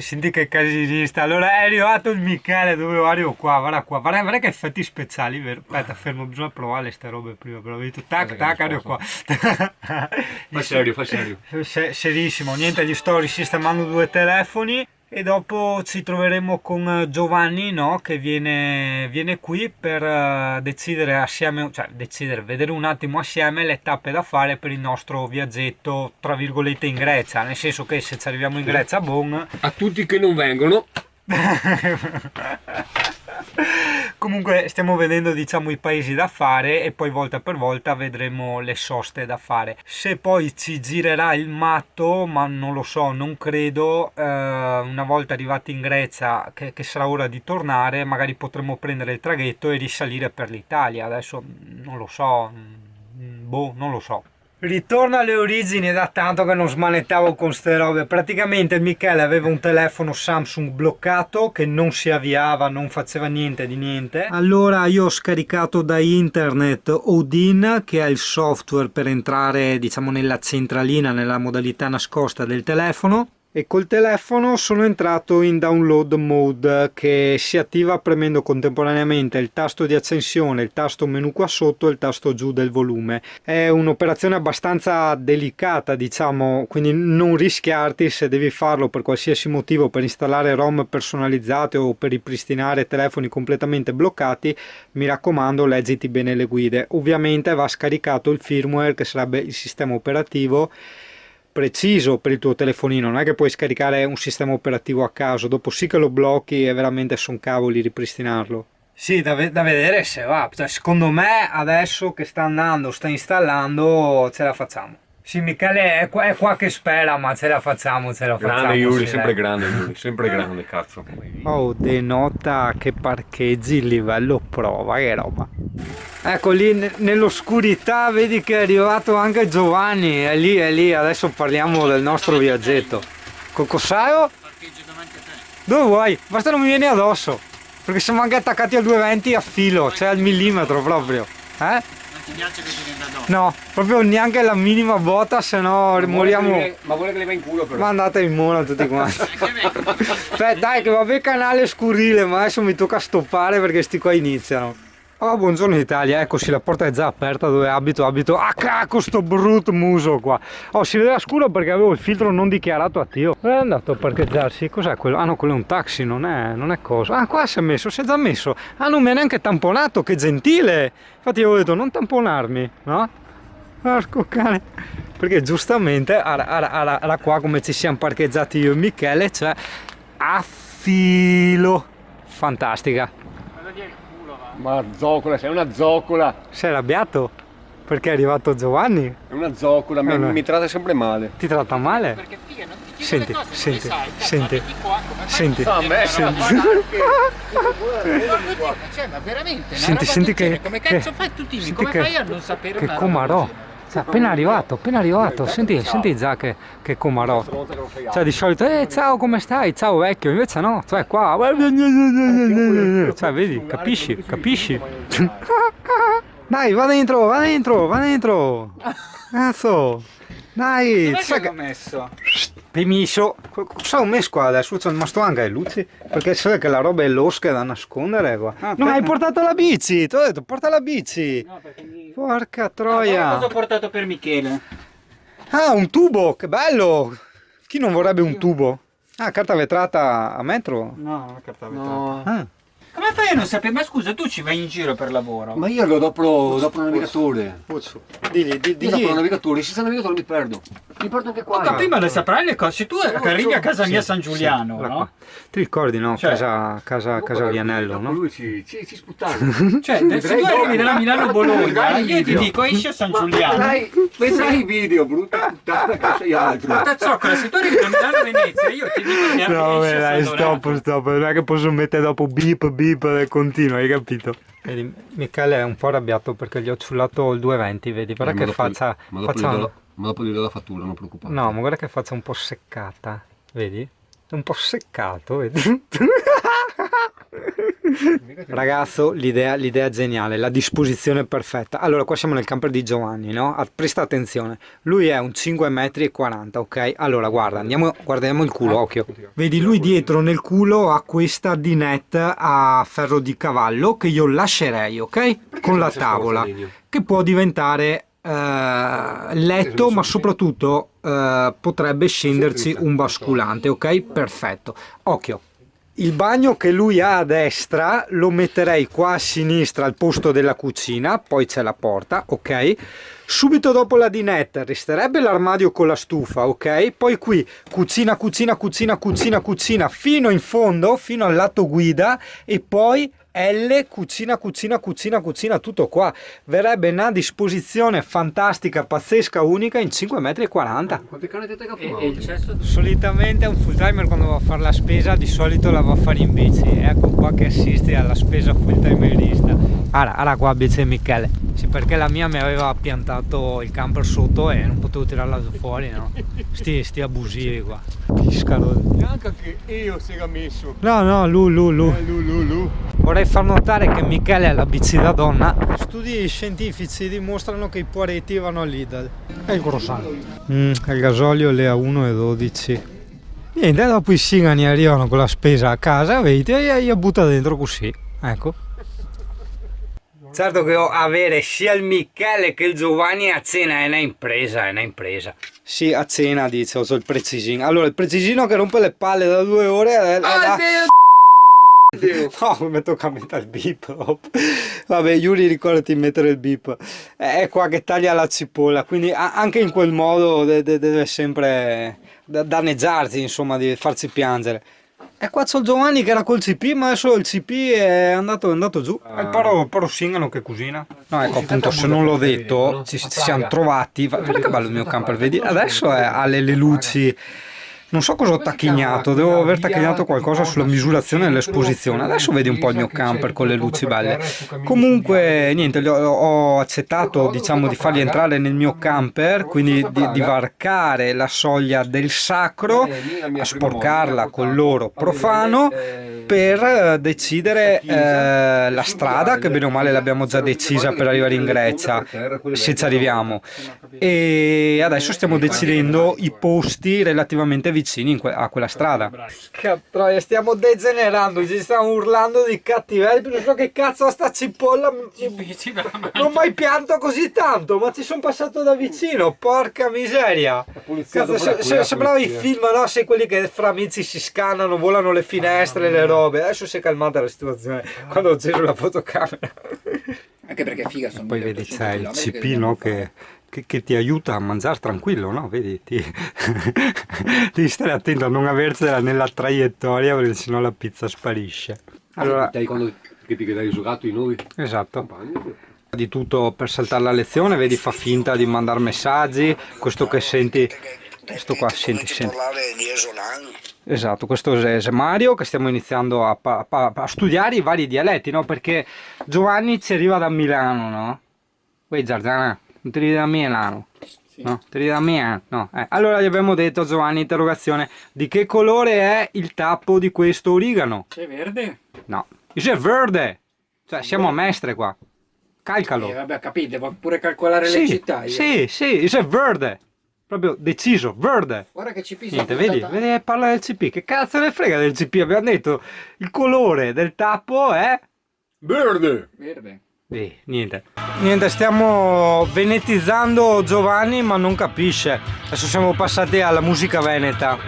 Senti che casinista. Allora è arrivato il Michele, dove arrivo qua, guarda che effetti speciali, vero? Aspetta, fermo, bisogna provare ste robe prima, però vedo, tac, tac, arrivo qua. Fa serio. Serissimo, niente, gli sto risistemando due telefoni e dopo ci troveremo con Giovanni, no? Che viene qui per decidere assieme, cioè vedere un attimo assieme le tappe da fare per il nostro viaggetto, tra virgolette, in Grecia, nel senso che se ci arriviamo in Grecia, bon. A tutti che non vengono. Comunque stiamo vedendo, diciamo, i paesi da fare e poi volta per volta vedremo le soste da fare. Se poi ci girerà il matto, ma non lo so, non credo, una volta arrivati in Grecia, che sarà ora di tornare, magari potremo prendere il traghetto e risalire per l'Italia. Adesso non lo so, non lo so. Ritorno alle origini, da tanto che non smanettavo con ste robe. Praticamente il Michele aveva un telefono Samsung bloccato che non si avviava, non faceva niente di niente. Allora io ho scaricato da internet Odin, che è il software per entrare, diciamo, nella centralina, nella modalità nascosta del telefono. E col telefono sono entrato in download mode, che si attiva premendo contemporaneamente il tasto di accensione, il tasto menu qua sotto e il tasto giù del volume. È un'operazione abbastanza delicata, diciamo, quindi non rischiarti se devi farlo per qualsiasi motivo, per installare ROM personalizzate o per ripristinare telefoni completamente bloccati. Mi raccomando, leggiti bene le guide. Ovviamente va scaricato il firmware, che sarebbe il sistema operativo preciso per il tuo telefonino. Non è che puoi scaricare un sistema operativo a caso, dopo sì che lo blocchi e veramente son cavoli ripristinarlo. Sì, da vedere se va. Cioè, secondo me adesso che sta andando, sta installando, ce la facciamo. Sì, Michele è qua che spera, ma ce la facciamo. Grande Yuri, sì, sempre dai. grande Yuri, sempre grande, cazzo. Oh, denota che parcheggi il livello prova, che roba. Ecco lì nell'oscurità, vedi che è arrivato anche Giovanni, è lì, adesso parliamo del nostro viaggetto. Cos'hai? Parcheggio davanti a te. Dove vuoi? Basta non mi vieni addosso, perché siamo anche attaccati al 220 a filo, cioè al millimetro proprio. Non ti piace che ti viene da dopo? No, proprio neanche la minima botta, se no moriamo. Ma vuole che le va in culo però. Ma andate in mola tutti quanti. Beh, dai, che vabbè, canale scurile, ma adesso mi tocca stoppare perché sti qua iniziano. Oh, buongiorno Italia, eccoci, la porta è già aperta dove abito. Ah, cacco, sto brutto muso qua. Oh, si vedeva scuro perché avevo il filtro non dichiarato attivo. È andato a parcheggiarsi, cos'è quello? Ah no, quello è un taxi, non è cosa. Ah, qua si è già messo. Ah, non mi ha neanche tamponato, che gentile. Infatti io ho detto, non tamponarmi, no? Porco cane. Perché giustamente, ara qua come ci siamo parcheggiati io e Michele, cioè a filo. Fantastica. Ma zoccola, sei una zoccola. Sei arrabbiato? Perché è arrivato Giovanni? È una zoccola, mi tratta sempre male. Ti tratta male? Perché figa, non ti chiedo le cose, Senti, sai, senti. metti qua, come fai? Senti. A me, Cioè, ma veramente, una Senti, roba senti del che- genere, come cazzo che- fai tu dimmi, senti come che- fai a non sapere Che una roba comarò. del genere? Cioè, appena arrivato. Senti già che comarò. Cioè, di solito, ciao, come stai? Ciao vecchio, invece no, cioè qua. Cioè, vedi, capisci? Dai, va dentro. Cazzo. Dai, Dov'è sai che l'ho che... messo? Permesso, cosa ho messo qua adesso? Sono rimasto anche le luci, perché sai che la roba è losca da nascondere qua. No, hai portato la bici, ti ho detto porta la bici. No, perché mi... Porca Guarda troia. cosa ho portato per Michele. Ah, un tubo, che bello. Chi non vorrebbe un tubo? Ah, carta vetrata a metro? No, non carta No. Ah. Come fai a non sapere? Ma scusa, tu ci vai in giro per lavoro? Ma io dopo il navigatore. Puzzo. Digli, Io dopo il navigatore, senza navigatore mi perdo. Mi perdo anche qua. Ho capito, ma le saprai le cose. Se tu arrivi a casa mia a San Giuliano, Ecco qua. no? Ti ricordi, no? Cioè, casa Vianello, Dopo no? lui ci sputtana. Cioè, se tu arrivi da Milano-Bologna, io ti dico esci a San Giuliano. Vedrai i video, brutta puttana, che sei altro. Da zoccola, se tu arrivi da Milano-Venezia, io ti dico No, esci a dai, San Donato. stop, non è che posso mettere dopo beep e continua, hai capito? Vedi, Michele è un po' arrabbiato perché gli ho ciullato il 220, vedi, guarda che faccia... Ma dopo gli do la fattura, non preoccupare. No, ma guarda che faccia un po' seccata, vedi? È un po' seccato, vedi? Ragazzo, l'idea è geniale, la disposizione è perfetta. Allora, qua siamo nel camper di Giovanni, no? Presta attenzione, lui è un 5,40 m, ok? Allora, guarda, guardiamo il culo, occhio. Vedi, lui dietro nel culo ha questa dinette a ferro di cavallo che io lascerei, ok? Con la tavola, che può diventare letto, ma soprattutto potrebbe scenderci un basculante, ok? Perfetto, occhio. Il bagno che lui ha a destra lo metterei qua a sinistra al posto della cucina, poi c'è la porta, ok? Subito dopo la dinette resterebbe l'armadio con la stufa, ok? Poi qui cucina, cucina, cucina, cucina, cucina fino in fondo, fino al lato guida, e poi L, cucina, cucina, cucina, cucina, tutto qua. Verrebbe una disposizione fantastica, pazzesca, unica in 5,40 m. Quante canne te E il cesso? Solitamente un full timer quando va a fare la spesa di solito la va a fare in bici. Ecco qua che assisti alla spesa full timerista. Ara qua bici Michele. Sì, perché la mia mi aveva piantato il camper sotto e non potevo tirarla fuori, no? Sti abusivi qua. Piscaro. Neanche che io si era messo. No, lu. Lu. Vorrei far notare che Michele è la bici da donna. Studi scientifici dimostrano che i poretti vanno all'Idal. E il croissant. Il gasolio le a 1,12. Niente, dopo i sigani arrivano con la spesa a casa, vedi, e io butta dentro così. Ecco. Certo che avere sia il Michele che il Giovanni a cena è una impresa. Sì, a cena dice, ho il precisino. Allora, il precisino che rompe le palle da 2 ore. No, mi tocca mettere il beep. Vabbè, Yuri, ricordati di mettere il beep. È qua che taglia la cipolla, quindi anche in quel modo deve sempre danneggiarci, insomma, di farci piangere. E qua c'ho il Giovanni che era col CP, ma adesso il CP è andato giù. Il paro Singano che cucina. No, ecco, appunto, se non l'ho detto, ci siamo trovati. Guarda che bello il mio camper, vedi? Adesso ha le luci. Non so cosa ho tacchignato, devo aver tacchignato qualcosa sulla misurazione dell'esposizione. Adesso vedi un po' il mio camper con le luci belle. Comunque, niente, ho accettato, diciamo, di farli entrare nel mio camper, quindi di varcare la soglia del sacro, a sporcarla col loro profano, per decidere la strada, che bene o male l'abbiamo già decisa per arrivare in Grecia, se ci arriviamo. E adesso stiamo decidendo i posti relativamente vicini a quella strada. Che troia, stiamo degenerando, ci stiamo urlando di cattivelli. Non so che cazzo sta cipolla, non ho mai pianto così tanto, ma ci sono passato da vicino, porca miseria. Cazzo, sembrava i film, no? Sei quelli che fra amici si scannano, volano le finestre, le robe. Adesso si è calmata la situazione quando ho acceso la fotocamera. Anche perché figa sono. Poi vedi c'è il CP, no? Che ti aiuta a mangiare tranquillo, no? Vedi, devi stare attento a non avercela nella traiettoria, perché sennò la pizza sparisce. Allora, dai, quando che ti hai giocato in noi. Esatto. Di tutto per saltare la lezione, vedi, fa finta di mandare messaggi. Questo che senti, questo qua, senti. Esatto, questo è Mario, che stiamo iniziando a studiare i vari dialetti, no? Perché Giovanni ci arriva da Milano, no? Uè, Zarzana, non ti arrivi da Milano? Sì. No, ti arrivi da Milano? No. Allora gli abbiamo detto, Giovanni, interrogazione, di che colore è il tappo di questo origano? È verde? No, è verde! Cioè, siamo a Mestre qua. Calcalo. Vabbè, capite, devo pure calcolare le città. Sì, è verde. Proprio deciso, verde. Guarda che CP. Niente, vedi, parla del CP. Che cazzo ne frega del CP? Abbiamo detto il colore del tappo è verde. Niente, stiamo venetizzando Giovanni, ma non capisce. Adesso siamo passati alla musica veneta.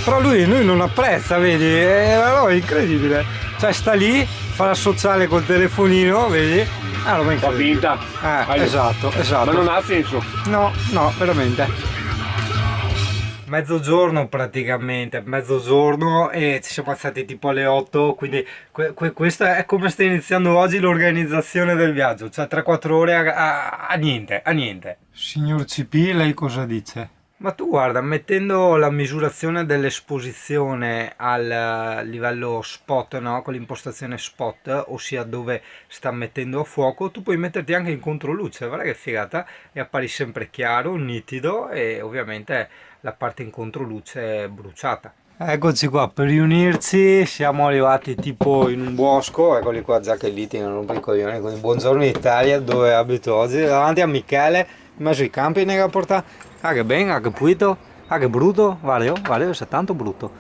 Però lui non apprezza, vedi? È incredibile. Cioè sta lì, fa la sociale col telefonino, vedi? Fa finta. Esatto. Ma non ha senso. No, veramente. Mezzogiorno praticamente, e ci siamo alzati tipo alle 8, quindi questo è come sta iniziando oggi l'organizzazione del viaggio, cioè 3-4 ore a niente. Signor CP, lei cosa dice? Ma tu guarda, mettendo la misurazione dell'esposizione al livello spot, no? Con l'impostazione spot, ossia dove sta mettendo a fuoco, tu puoi metterti anche in controluce, guarda che figata, e appari sempre chiaro, nitido e ovviamente la parte in controluce è bruciata. Eccoci qua, per riunirci siamo arrivati tipo in un bosco, eccoli qua già che litigano, rompi i coglioni, quindi buongiorno Italia, dove abito oggi, davanti a Michele, in mezzo ai campi, nella porta, ah che ben, ah che pulito, ah che brutto, guarda, è tanto brutto,